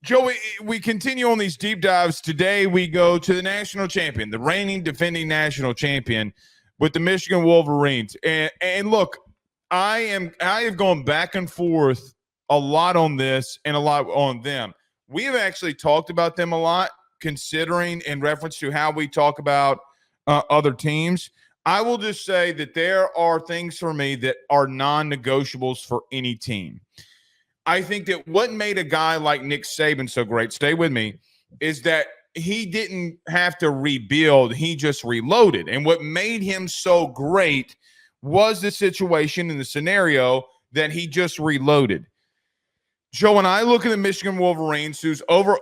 Joe, we continue on these deep dives. Today we go to the national champion, the reigning defending national champion with the Michigan Wolverines. And look, I have gone back and forth a lot on this and a lot on them. We have actually talked about them a lot, considering in reference to how we talk about other teams. I will just say that there are things for me that are non-negotiables for any team. I think that what made a guy like Nick Saban so great, stay with me, is that he didn't have to rebuild. He just reloaded. And what made him so great was the situation and the scenario that he just reloaded. Joe, when I look at the Michigan Wolverines, whose over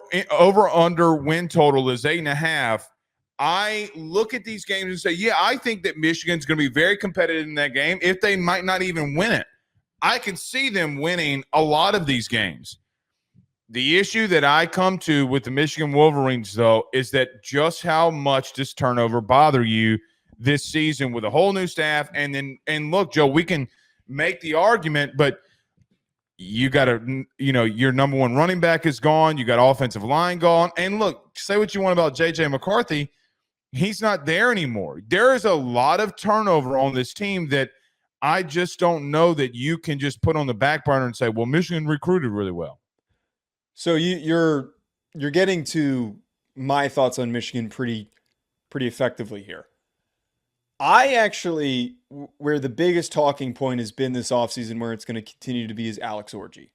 under win total is 8.5, I look at these games and say, yeah, I think that Michigan's going to be very competitive in that game, if they might not even win it. I can see them winning a lot of these games. The issue that I come to with the Michigan Wolverines, though, is that just how much does turnover bother you this season with a whole new staff? And look, Joe, we can make the argument, but you got to, your number one running back is gone. You got offensive line gone. And look, say what you want about J.J. McCarthy. He's not there anymore. There is a lot of turnover on this team that I just don't know that you can just put on the back burner and say, well, Michigan recruited really well. So you're getting to my thoughts on Michigan pretty effectively here. I actually, where the biggest talking point has been this offseason, where it's going to continue to be, is Alex Orji.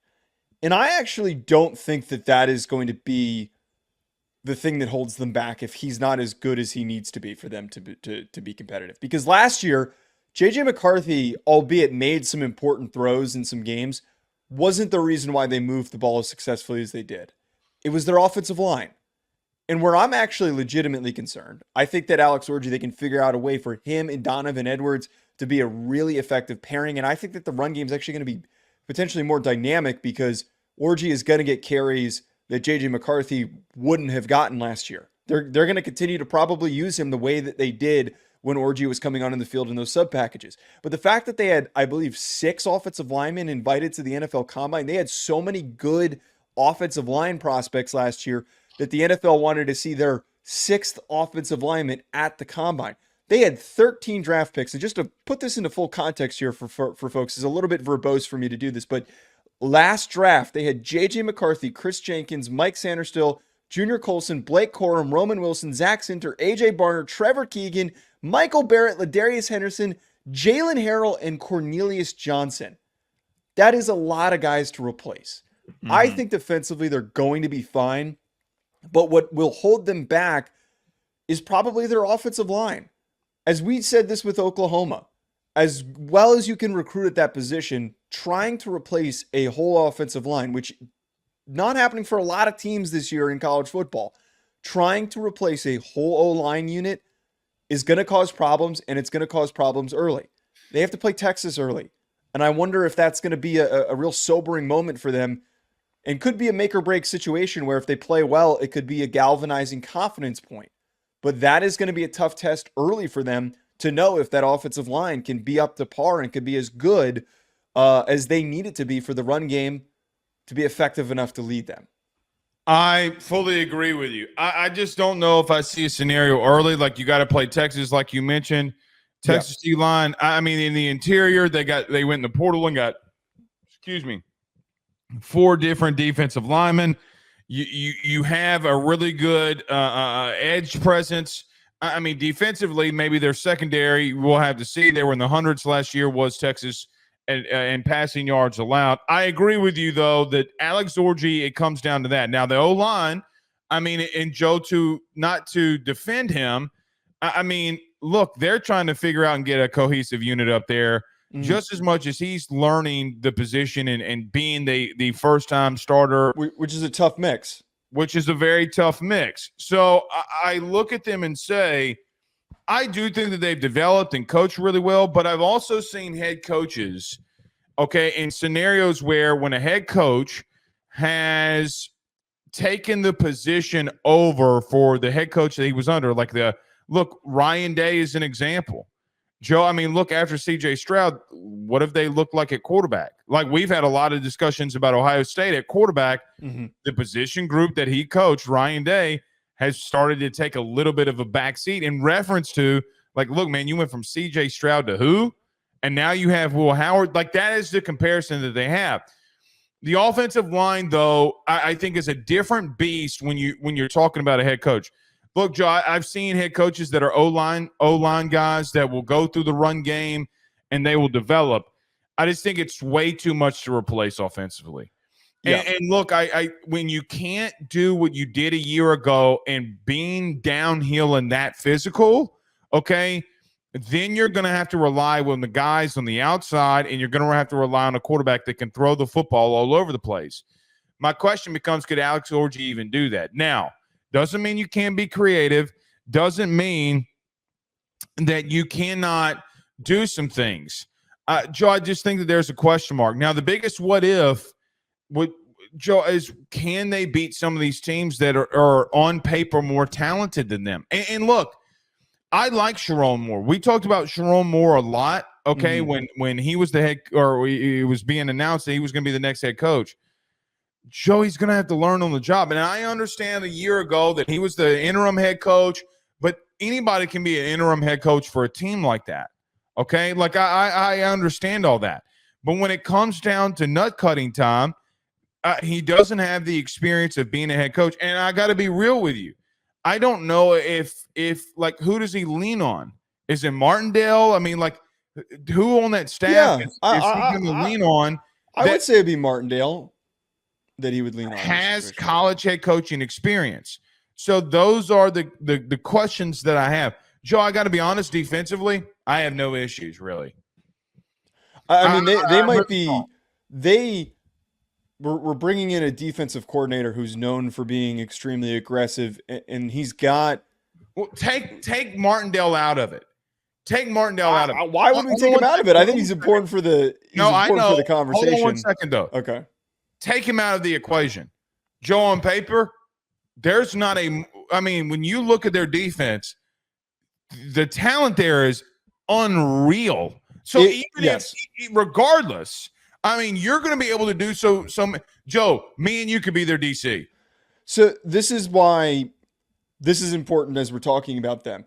And I actually don't think that is going to be the thing that holds them back if he's not as good as he needs to be for them to be competitive. Because last year, J.J. McCarthy, albeit made some important throws in some games, wasn't the reason why they moved the ball as successfully as they did. It was their offensive line. And where I'm actually legitimately concerned, I think that Alex Orji, they can figure out a way for him and Donovan Edwards to be a really effective pairing. And I think that the run game is actually going to be potentially more dynamic because Orji is going to get carries that J.J. McCarthy wouldn't have gotten last year. They're going to continue to probably use him the way that they did when Orji was coming on in the field in those sub packages. But the fact that they had, I believe, 6 offensive linemen invited to the NFL Combine, they had so many good offensive line prospects last year that the NFL wanted to see their 6th offensive lineman at the Combine. They had 13 draft picks. And just to put this into full context here for folks, is a little bit verbose for me to do this, but last draft, they had J.J. McCarthy, Chris Jenkins, Mike Sanderstill, Junior Colson, Blake Corum, Roman Wilson, Zach Sinter, A.J. Barner, Trevor Keegan, Michael Barrett, Ladarius Henderson, Jalen Harrell, and Cornelius Johnson. That is a lot of guys to replace. Mm-hmm. I think defensively they're going to be fine, but what will hold them back is probably their offensive line. As we said this with Oklahoma, as well as you can recruit at that position, trying to replace a whole offensive line, which not happening for a lot of teams this year in college football, trying to replace a whole O-line unit is going to cause problems, and it's going to cause problems early. They have to play Texas early, and I wonder if that's going to be a real sobering moment for them and could be a make-or-break situation where if they play well, it could be a galvanizing confidence point. But that is going to be a tough test early for them to know if that offensive line can be up to par and can be as good as they need it to be for the run game to be effective enough to lead them. I fully agree with you. I just don't know if I see a scenario early, like you got to play Texas, like you mentioned. Texas D-line, I mean, in the interior, they went in the portal and got, 4 different defensive linemen. You have a really good edge presence. I mean, defensively, maybe their secondary, we'll have to see. They were in the hundreds last year, was Texas, and passing yards allowed. I agree with you, though, that Alex Orji, it comes down to that. Now, the O-line, I mean, and Joe, not to defend him, I mean, look, they're trying to figure out and get a cohesive unit up there just as much as he's learning the position and being the first-time starter. Which is a tough mix. Which is a very tough mix. So I look at them and say, I do think that they've developed and coached really well, but I've also seen head coaches, in scenarios where when a head coach has taken the position over for the head coach that he was under, look, Ryan Day is an example. Joe, I mean, look, after CJ Stroud, what have they looked like at quarterback? Like, we've had a lot of discussions about Ohio State at quarterback. Mm-hmm. The position group that he coached, Ryan Day, has started to take a little bit of a backseat in reference to, like, look, man, you went from CJ Stroud to who? And now you have Will Howard. Like, that is the comparison that they have. The offensive line, though, I think is a different beast when you're talking about a head coach. Look, Joe, I've seen head coaches that are O-line guys that will go through the run game and they will develop. I just think it's way too much to replace offensively. Yeah. And look, I when you can't do what you did a year ago and being downhill and that physical, okay, then you're going to have to rely on the guys on the outside, and you're going to have to rely on a quarterback that can throw the football all over the place. My question becomes, could Alex Orji even do that? Now, doesn't mean you can't be creative. Doesn't mean that you cannot do some things. Joe, I just think that there's a question mark. Now, the biggest what if, Joe, is can they beat some of these teams that are on paper more talented than them? And look, I like Sherrone Moore. We talked about Sherrone Moore a lot, okay, when he was the head, or he was being announced that he was going to be the next head coach. Joe, he's going to have to learn on the job. And I understand a year ago that he was the interim head coach, but anybody can be an interim head coach for a team like that, okay? Like, I understand all that. But when it comes down to nut cutting time, he doesn't have the experience of being a head coach. And I got to be real with you. I don't know if like, who does he lean on? Is it Martindale? I mean, like, who on that staff is he going to lean on? I would say it'd be Martindale that he would lean on. Has college head coaching experience. So those are the questions that I have. Joe, I got to be honest, defensively, I have no issues, really. I mean, they might be – We're bringing in a defensive coordinator who's known for being extremely aggressive, and he's got. Well, take Martindale out of it. Take Martindale out of it. Why would we take him out of it? I think he's important for the. I know. For the conversation. Hold on 1 second, though. Okay. Take him out of the equation. Joe, on paper, there's not a. I mean, when you look at their defense, the talent there is unreal. So regardless. I mean, you're going to be able to do so. Joe, me and you could be their DC. So this is why this is important as we're talking about them.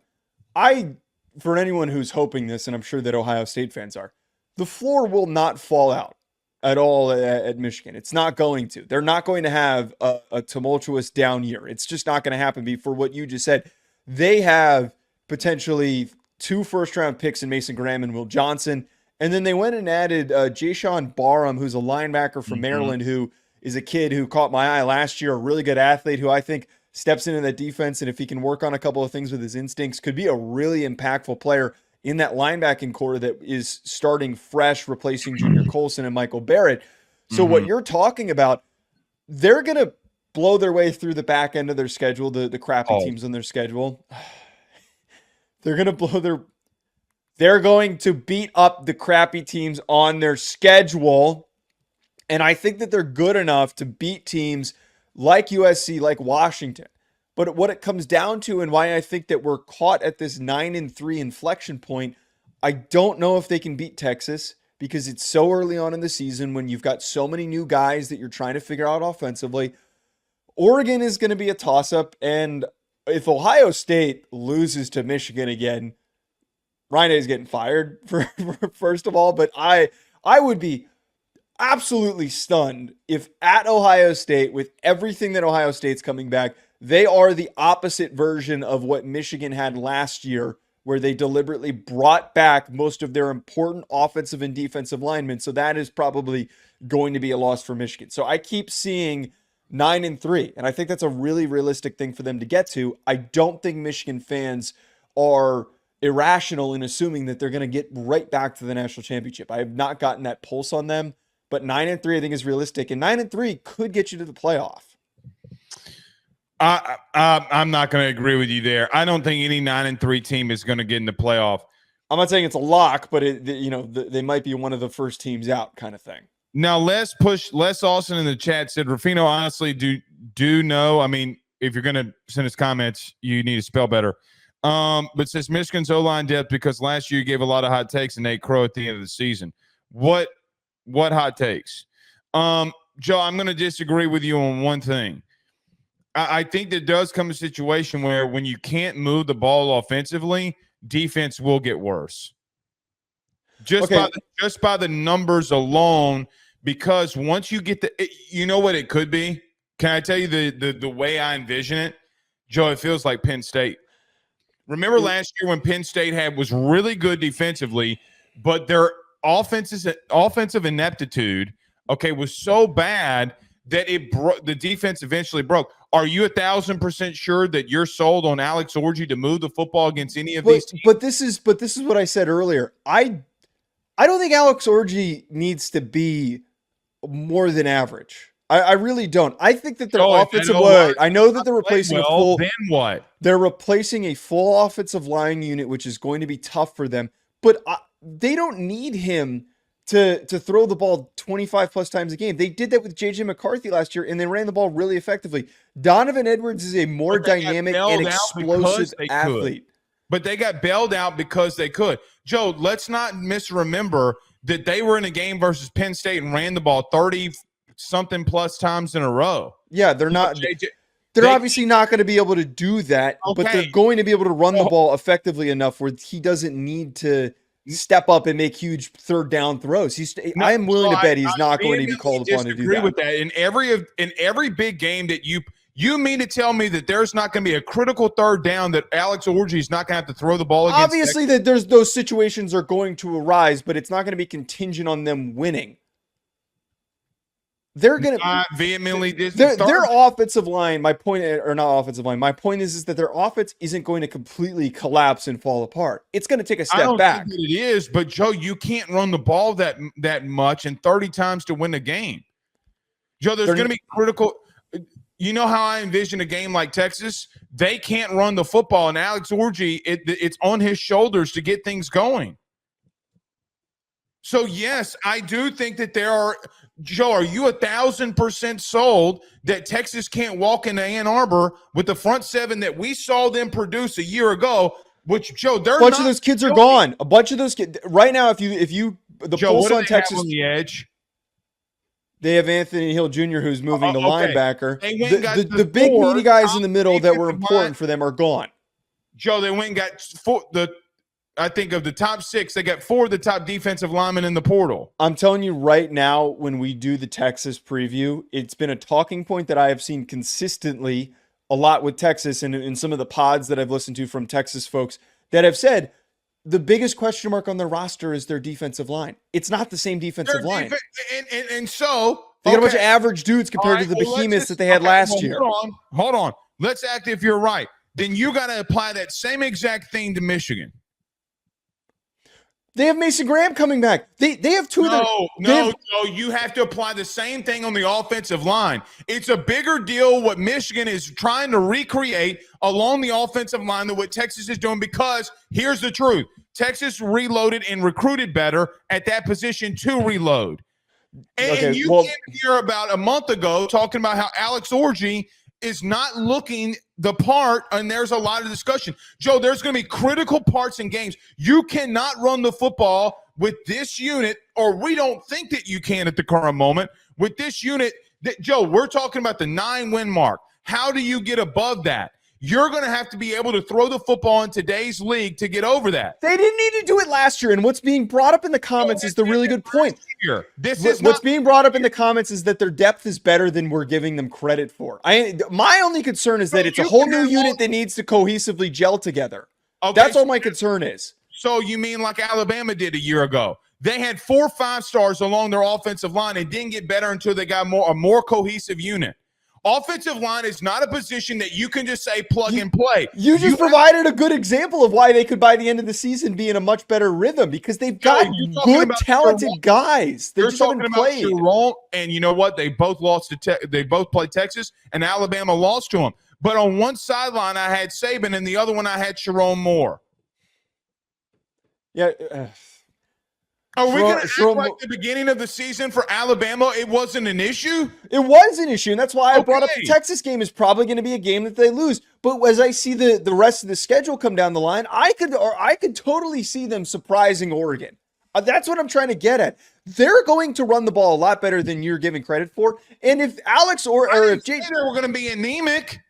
For anyone who's hoping this, and I'm sure that Ohio State fans are, the floor will not fall out at all at Michigan. It's not going to. They're not going to have a tumultuous down year. It's just not going to happen. For what you just said, they have potentially 2 first-round picks in Mason Graham and Will Johnson. And then they went and added Jayshon Barham, who's a linebacker from Maryland, who is a kid who caught my eye last year, a really good athlete who I think steps into that defense, and if he can work on a couple of things with his instincts, could be a really impactful player in that linebacking core that is starting fresh, replacing Junior Colson and Michael Barrett. So what you're talking about, they're going to blow their way through the back end of their schedule, the crappy teams on their schedule. They're going to blow their... They're going to beat up the crappy teams on their schedule. And I think that they're good enough to beat teams like USC, like Washington. But what it comes down to, and why I think that we're caught at this 9-3 inflection point, I don't know if they can beat Texas because it's so early on in the season when you've got so many new guys that you're trying to figure out offensively. Oregon is going to be a toss-up. And if Ohio State loses to Michigan again, Ryan Day is getting fired for first of all, but I would be absolutely stunned if at Ohio State, with everything that Ohio State's coming back, they are the opposite version of what Michigan had last year, where they deliberately brought back most of their important offensive and defensive linemen. So that is probably going to be a loss for Michigan. So I keep seeing 9-3, and I think that's a really realistic thing for them to get to. I don't think Michigan fans are irrational in assuming that they're going to get right back to the national championship. I have not gotten that pulse on them, but 9-3 I think is realistic, and 9-3 could get you to the playoff. I'm not going to agree with you there. I don't think any 9-3 team is going to get in the playoff. I'm not saying it's a lock, but they might be one of the first teams out kind of thing. Now Les Austin in the chat said, Ruffino, honestly, do know. I mean, if you're going to send us comments, you need to spell better. But since Michigan's O-line depth, because last year you gave a lot of hot takes and Nate Crow at the end of the season. What hot takes? Joe, I'm going to disagree with you on one thing. I think there does come a situation where when you can't move the ball offensively, defense will get worse. Just by the numbers alone, because once you get you know what it could be? Can I tell you the way I envision it? Joe, it feels like Penn State. Remember last year when Penn State was really good defensively, but their offensive ineptitude, was so bad that the defense eventually broke. Are you 1,000% sure that you're sold on Alex Orji to move the football against any of these teams? But this is what I said earlier. I don't think Alex Orji needs to be more than average. I really don't. I think that their offensive line. I know that they're replacing a full. Then what? They're replacing a full offensive line unit, which is going to be tough for them. But they don't need him to throw the ball 25 plus times a game. They did that with JJ McCarthy last year, and they ran the ball really effectively. Donovan Edwards is a more dynamic and explosive athlete. But they got bailed out because they could. Joe, let's not misremember that they were in a game versus Penn State and ran the ball 30-something plus times in a row. Yeah, they're not. They're obviously not going to be able to do that, but they're going to be able to run the ball effectively enough where he doesn't need to step up and make huge third down throws. I am willing to bet he's not going to be called upon to do that. With that. In every big game that you mean to tell me that there's not going to be a critical third down that Alex Orji is not going to have to throw the ball against? Obviously, that there's those situations are going to arise, but it's not going to be contingent on them winning. They're going to vehemently their offensive line. My point, or not offensive line. My point is that their offense isn't going to completely collapse and fall apart. It's going to take a step back. Think it is, but Joe, you can't run the ball that much and 30 times to win the game. Joe, there's going to be critical. You know how I envision a game like Texas? They can't run the football, and Alex Orji, it's on his shoulders to get things going. So, yes, I do think that there are – Joe, are you 1,000% sold that Texas can't walk into Ann Arbor with the front seven that we saw them produce a year ago, which, Joe, a bunch of those kids are gone. A bunch of those kids – right now, if you the Joe, pulse on Texas – on the edge? They have Anthony Hill Jr., who's moving to linebacker. The big meaty guys in the middle that were important for them are gone. Joe, they went and got I think of the top 6, they got 4 of the top defensive linemen in the portal. I'm telling you right now, when we do the Texas preview, it's been a talking point that I have seen consistently a lot with Texas and in some of the pods that I've listened to from Texas folks that have said the biggest question mark on their roster is their defensive line. It's not the same defensive line. And so they got a bunch of average dudes compared to the behemoths that they had last year. Hold on. Let's act if you're right. Then you got to apply that same exact thing to Michigan. They have Mason Graham coming back. They have two of them. No, you have to apply the same thing on the offensive line. It's a bigger deal what Michigan is trying to recreate along the offensive line than what Texas is doing, because here's the truth. Texas reloaded and recruited better at that position to reload. And you came here about a month ago talking about how Alex Orji is not looking the part, and there's a lot of discussion. Joe, there's going to be critical parts in games. You cannot run the football with this unit, or we don't think that you can at the current moment. With this unit, Joe, we're talking about the 9-win mark. How do you get above that? You're going to have to be able to throw the football in today's league to get over that. They didn't need to do it last year, and what's being brought up in the comments is the really good point. What's being brought up in the comments is that their depth is better than we're giving them credit for. My only concern is that it's a whole new unit that needs to cohesively gel together. Okay, that's all my concern is. So you mean like Alabama did a year ago? They had 4 5-stars along their offensive line and didn't get better until they got a more cohesive unit. Offensive line is not a position that you can just say plug and play. You just provided a good example of why they could, by the end of the season, be in a much better rhythm, because they've got good, talented guys. They just haven't played. Sherrone, and you know what? They both lost to they both played Texas, and Alabama lost to them. But on one sideline, I had Saban, and the other one, I had Sherrone Moore. Yeah. Are we going to Sherrone act like the beginning of the season for Alabama, it wasn't an issue? It was an issue, and that's why I brought up the Okay. Texas game is probably going to be a game that they lose. But as I see the rest of the schedule come down the line, I could totally see them surprising Oregon. That's what I'm trying to get at. They're going to run the ball a lot better than you're giving credit for. And if Alex or if Jay, they were going to be anemic.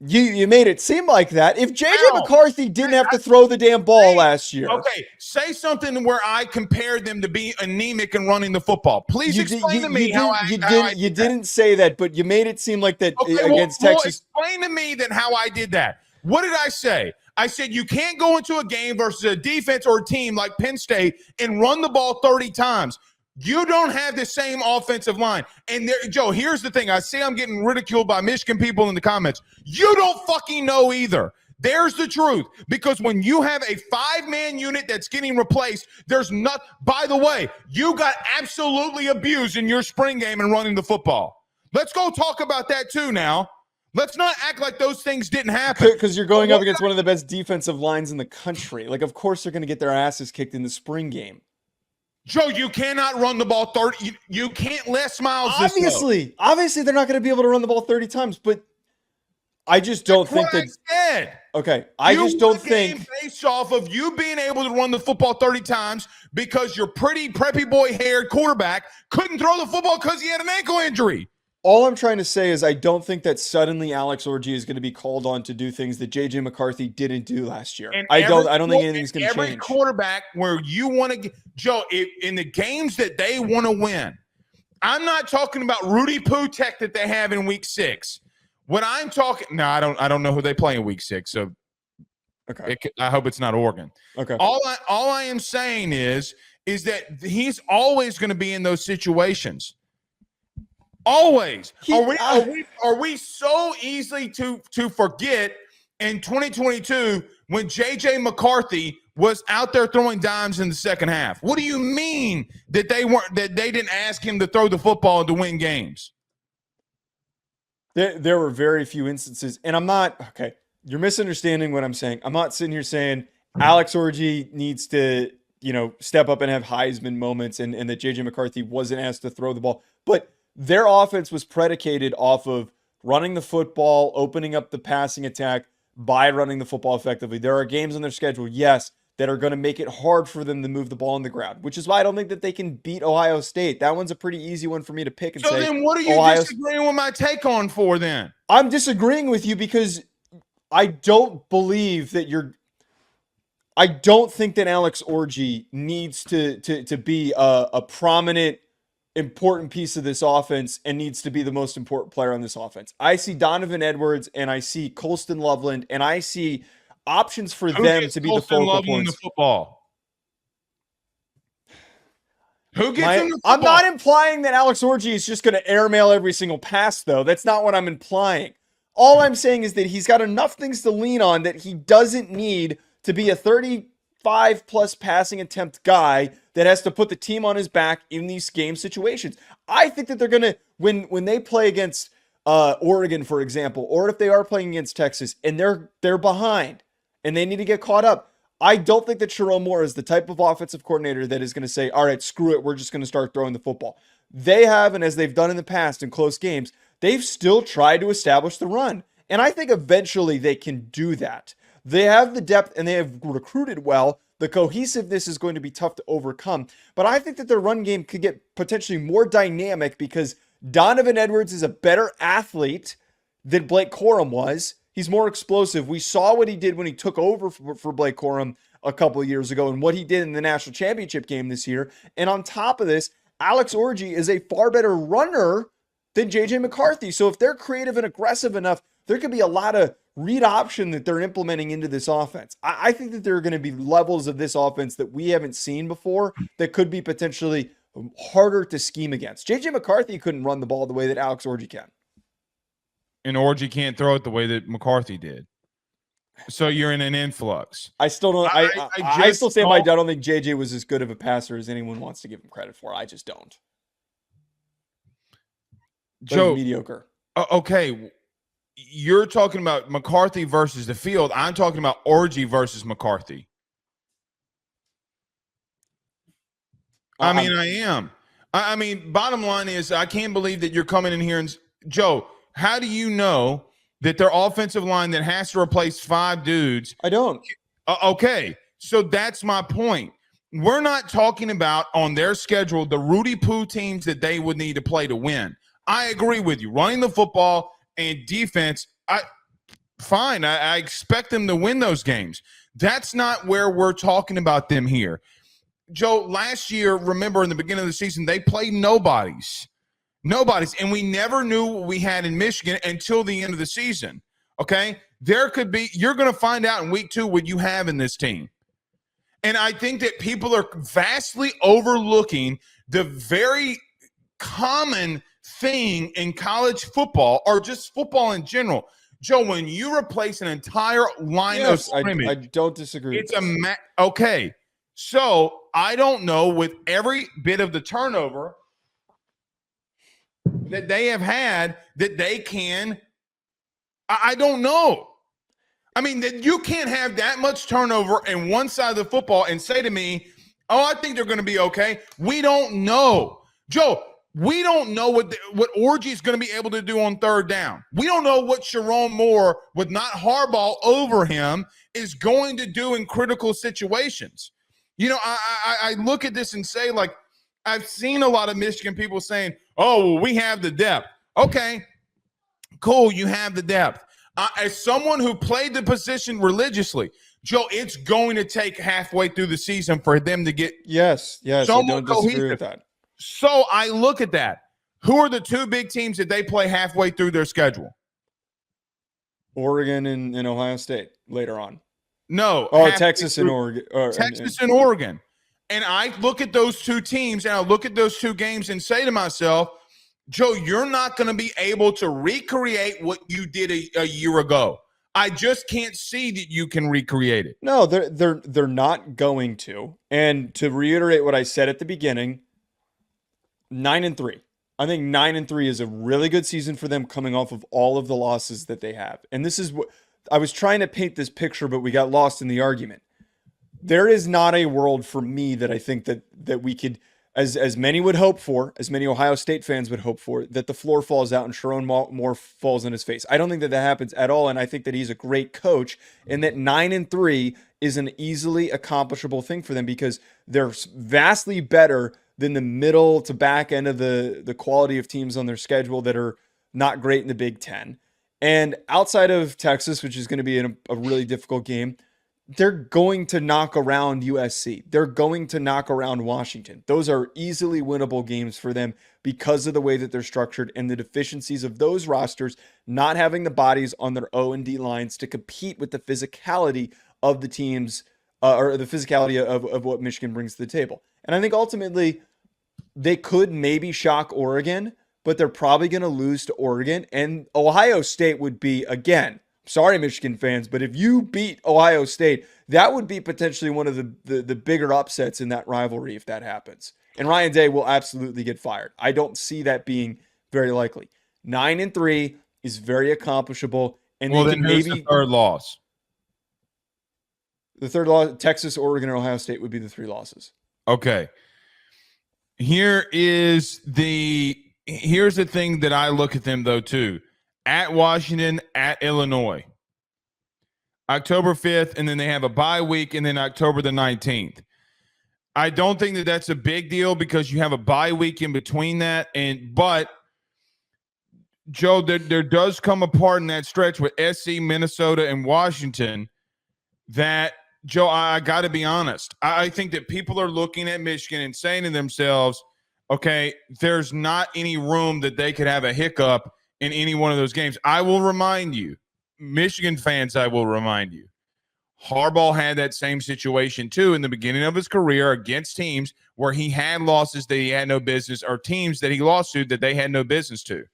You made it seem like that. If JJ Ow. McCarthy didn't have to throw the damn ball last year. Okay, say something where I compared them to be anemic and running the football. Please explain to me how I didn't say that, but you made it seem like that against Texas. Explain to me that how I did that. What did I say? I said you can't go into a game versus a defense or a team like Penn State and run the ball 30 times. You don't have the same offensive line. And there, Joe, here's the thing. I see I'm getting ridiculed by Michigan people in the comments. You don't fucking know either. There's the truth. Because when you have a 5-man unit that's getting replaced, there's not. By the way, you got absolutely abused in your spring game and running the football. Let's go talk about that too now. Let's not act like those things didn't happen. Because you're going up against one of the best defensive lines in the country. Like, of course they're going to get their asses kicked in the spring game. Joe, you cannot run the ball 30. You can't let Smiles. Obviously, they're not going to be able to run the ball 30 times. But I just don't think that. Said. Okay, I just don't think based off of you being able to run the football 30 times because your pretty preppy boy haired quarterback couldn't throw the football because he had an ankle injury. All I'm trying to say is I don't think that suddenly Alex Orji is going to be called on to do things that JJ McCarthy didn't do last year. I don't think anything's going to change. Every quarterback where you want to get, Joe, in the games that they want to win, I'm not talking about Rudy Putek that they have in week 6. When I'm talking, I don't know who they play in week 6. So okay, I hope it's not Oregon. Okay. All I am saying is that he's always going to be in those situations. Always. Are we so easily to forget in 2022 when JJ McCarthy was out there throwing dimes in the second half? What do you mean that they didn't ask him to throw the football to win games? There were very few instances, and I'm not okay. You're misunderstanding what I'm saying. I'm not sitting here saying Alex Orji needs to, step up and have Heisman moments and that JJ McCarthy wasn't asked to throw the ball. But their offense was predicated off of running the football, opening up the passing attack by running the football effectively. There are games on their schedule, yes, that are going to make it hard for them to move the ball on the ground, which is why I don't think that they can beat Ohio State. That one's a pretty easy one for me to pick and say. So then what are you disagreeing with my take on for then? I'm disagreeing with you because I don't believe that I don't think that Alex Orji needs to be a prominent, important piece of this offense and needs to be the most important player on this offense. I see Donovan Edwards and I see Colston Loveland and I see options for them to be the focal points. The football? Who gets him the football? I'm not implying that Alex Orji is just going to airmail every single pass, though. That's not what I'm implying. All I'm saying is that he's got enough things to lean on that he doesn't need to be a 35-plus passing attempt guy that has to put the team on his back in these game situations. I think that they're going to, when they play against Oregon, for example, or if they are playing against Texas and they're behind and they need to get caught up, I don't think that Sherrone Moore is the type of offensive coordinator that is going to say, all right, screw it, we're just going to start throwing the football. They have, and as they've done in the past in close games, they've still tried to establish the run. And I think eventually they can do that. They have the depth and they have recruited well. The cohesiveness is going to be tough to overcome. But I think that their run game could get potentially more dynamic because Donovan Edwards is a better athlete than Blake Corum was. He's more explosive. We saw what he did when he took over for Blake Corum a couple of years ago and what he did in the national championship game this year. And on top of this, Alex Orji is a far better runner than JJ McCarthy. So if they're creative and aggressive enough, there could be a lot of read option that they're implementing into this offense. I think that there are going to be levels of this offense that we haven't seen before that could be potentially harder to scheme against. JJ McCarthy couldn't run the ball the way that Alex Orji can. And Orji can't throw it the way that McCarthy did. So you're in an influx. I still don't. I still stand by. I don't think JJ was as good of a passer as anyone wants to give him credit for. I just don't. Joe, mediocre. Okay, you're talking about McCarthy versus the field. I'm talking about Orji versus McCarthy. I mean, I am. I mean, bottom line is I can't believe that you're coming in here and Joe, how do you know that their offensive line that has to replace 5 dudes? I don't. Okay, so that's my point. We're not talking about on their schedule the Rudy Poo teams that they would need to play to win. I agree with you. Running the football and defense, fine. I expect them to win those games. That's not where we're talking about them here. Joe, last year, remember in the beginning of the season, they played nobodies. And we never knew what we had in Michigan until the end of the season. Okay? You're going to find out in week 2 what you have in this team. And I think that people are vastly overlooking the very common thing in college football or just football in general. Joe, when you replace an entire line of scrimmage, I don't disagree. It's okay. So I don't know with every bit of the turnover that they have had that they can. I don't know. I mean, that you can't have that much turnover in one side of the football and say to me, "Oh, I think they're going to be okay." We don't know, Joe. We don't know what Orgy is going to be able to do on third down. We don't know what Sherrone Moore, with not Harbaugh over him, is going to do in critical situations. You know, I look at this and say, like, I've seen a lot of Michigan people saying, "Oh, well, we have the depth." Okay, cool, you have the depth. As someone who played the position religiously, Joe, it's going to take halfway through the season for them to get yes, I don't disagree with that. So I look at that. Who are the 2 big teams that they play halfway through their schedule? Oregon and Ohio State later on. No. Texas and Oregon. Texas and Oregon. And I look at those 2 teams and I look at those 2 games and say to myself, Joe, you're not going to be able to recreate what you did a year ago. I just can't see that you can recreate it. No, they're not going to. And to reiterate what I said at the beginning, 9-3. I think 9-3 is a really good season for them coming off of all of the losses that they have. And this is what I was trying to paint this picture, but we got lost in the argument. There is not a world for me that I think that we could, as many would hope for, as many Ohio State fans would hope for, that the floor falls out and Sherrone Moore falls in his face. I don't think that happens at all, and I think that he's a great coach, and that 9-3 is an easily accomplishable thing for them because they're vastly better than the middle to back end of the quality of teams on their schedule that are not great in the Big Ten. And outside of Texas, which is going to be a really difficult game, they're going to knock around USC. They're going to knock around Washington. Those are easily winnable games for them because of the way that they're structured and the deficiencies of those rosters not having the bodies on their O and D lines to compete with the physicality of the teams or the physicality of what Michigan brings to the table. And I think ultimately they could maybe shock Oregon, but they're probably going to lose to Oregon. And Ohio State would be, again, sorry, Michigan fans, but if you beat Ohio State, that would be potentially one of the bigger upsets in that rivalry if that happens. And Ryan Day will absolutely get fired. I don't see that being very likely. 9-3 is very accomplishable. And well, then maybe the third loss. The third loss, Texas, Oregon, and Ohio State would be the 3 losses. Okay. Here's the thing that I look at them, though, too. At Washington, at Illinois. October 5th, and then they have a bye week, and then October the 19th. I don't think that that's a big deal because you have a bye week in between that. But, Joe, there does come a part in that stretch with SC, Minnesota, and Washington that, Joe, I got to be honest. I think that people are looking at Michigan and saying to themselves, okay, there's not any room that they could have a hiccup in any one of those games. I will remind you, Michigan fans, Harbaugh had that same situation too in the beginning of his career against teams where he had losses that he had no business or teams that he lost to that they had no business to.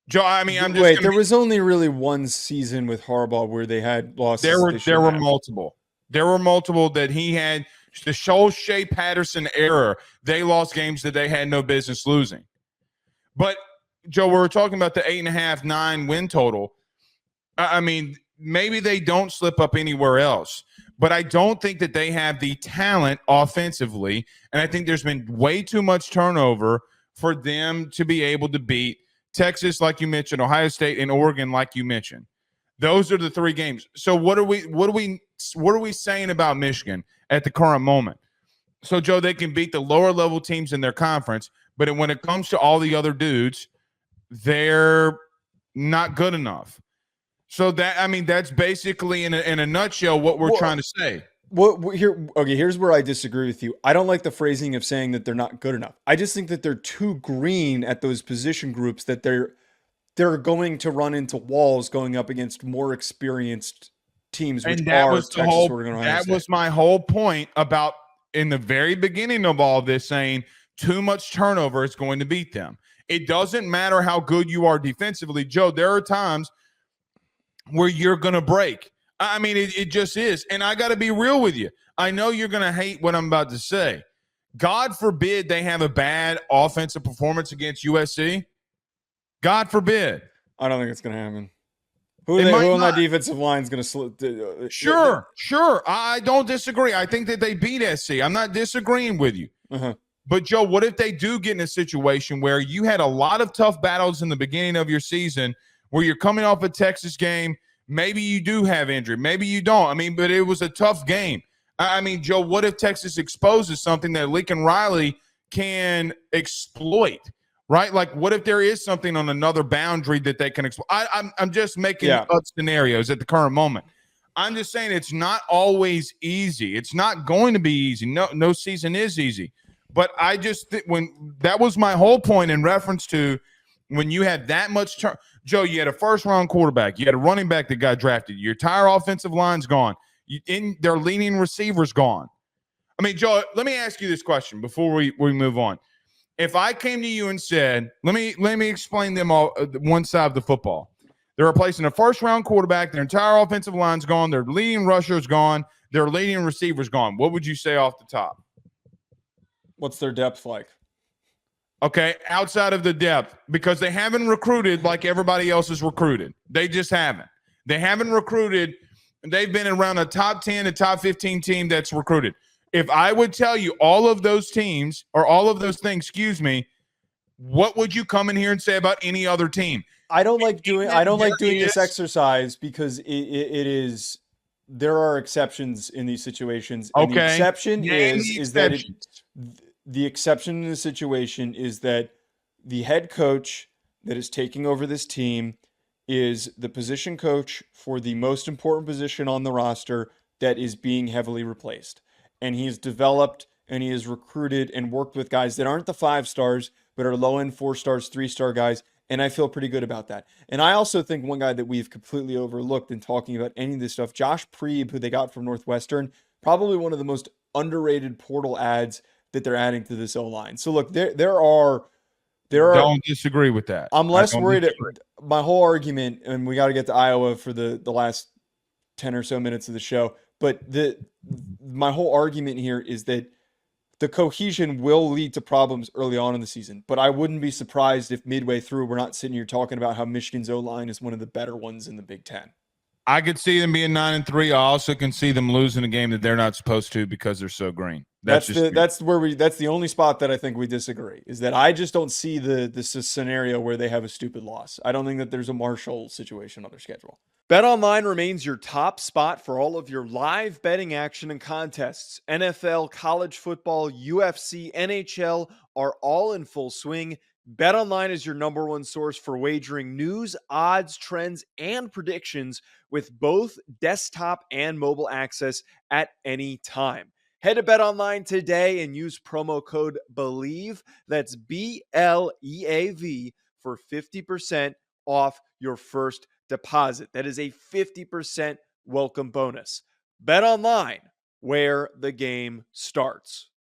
Joe, I mean, there was only really one season with Harbaugh where they had losses. There were multiple. There were multiple that he had. The Shea Patterson era, they lost games that they had no business losing. But, Joe, we were talking about the 8.5, 9 win total. I mean, maybe they don't slip up anywhere else, but I don't think that they have the talent offensively. And I think there's been way too much turnover for them to be able to beat Texas, like you mentioned, Ohio State, and Oregon, like you mentioned. Those are the three games. So what are we saying about Michigan at the current moment? So, Joe, they can beat the lower level teams in their conference, but when it comes to all the other dudes, they're not good enough. So that's basically in a nutshell what we're trying to say. Here's where I disagree with you. I don't like the phrasing of saying that they're not good enough. I just think that they're too green at those position groups, that they're going to run into walls going up against more experienced teams, which are Texas, Oregon, Ohio State. That was my whole point about in the very beginning of all this, saying too much turnover is going to beat them. It doesn't matter how good you are defensively, Joe. There are times where you're going to break. I mean, it just is. And I got to be real with you. I know you're going to hate what I'm about to say. God forbid they have a bad offensive performance against USC. God forbid. I don't think it's going to happen. Who on that defensive line is going to slip? Sure. I don't disagree. I think that they beat SC. I'm not disagreeing with you. Uh-huh. But, Joe, what if they do get in a situation where you had a lot of tough battles in the beginning of your season where you're coming off a Texas game? Maybe you do have injury. Maybe you don't. I mean, but it was a tough game. I mean, Joe, what if Texas exposes something that Lincoln Riley can exploit? Right? Like, what if there is something on another boundary that they can exploit? I'm just making up scenarios at the current moment. I'm just saying it's not always easy. It's not going to be easy. No season is easy. But I just when that was my whole point in reference to when you had that much Joe, you had a first-round quarterback. You had a running back that got drafted. Your entire offensive line's gone. Their leading receiver's gone. I mean, Joe, let me ask you this question before we move on. If I came to you and said, let me explain them all one side of the football. They're replacing a first-round quarterback. Their entire offensive line's gone. Their leading rusher's gone. Their leading receiver's gone. What would you say off the top? What's their depth like? Okay, outside of the depth, because they haven't recruited like everybody else is recruited. They just haven't. They haven't recruited. They've been around a top 10 to top 15 team that's recruited. If I would tell you all of those teams or all of those things, what would you come in here and say about any other team? I don't like doing this exercise because it is there are exceptions in these situations. And okay. The exception in the situation is that the head coach that is taking over this team is the position coach for the most important position on the roster that is being heavily replaced. And he's developed and he has recruited and worked with guys that aren't the 5 stars, but are low-end 4 stars, 3-star guys. And I feel pretty good about that. And I also think one guy that we've completely overlooked in talking about any of this stuff, Josh Preeb, who they got from Northwestern, probably one of the most underrated portal ads that they're adding to this O-line. So look, there are. Don't disagree with that. I'm less worried. My whole argument, and we got to get to Iowa for the last 10 or so minutes of the show. But my whole argument here is that the cohesion will lead to problems early on in the season. But I wouldn't be surprised if midway through we're not sitting here talking about how Michigan's O-line is one of the better ones in the Big Ten. I could see them being 9-3. I also can see them losing a game that they're not supposed to because they're so green. That's the only spot that I think we disagree, is that I just don't see this scenario where they have a stupid loss. I don't think that there's a Marshall situation on their schedule. BetOnline remains your top spot for all of your live betting action and contests. NFL, college football, UFC, NHL are all in full swing. BetOnline is your number one source for wagering news, odds, trends, and predictions with both desktop and mobile access at any time. Head to BetOnline today and use promo code BELIEVE, that's BLEAV, for 50% off your first deposit. That is a 50% welcome bonus. BetOnline, where the game starts.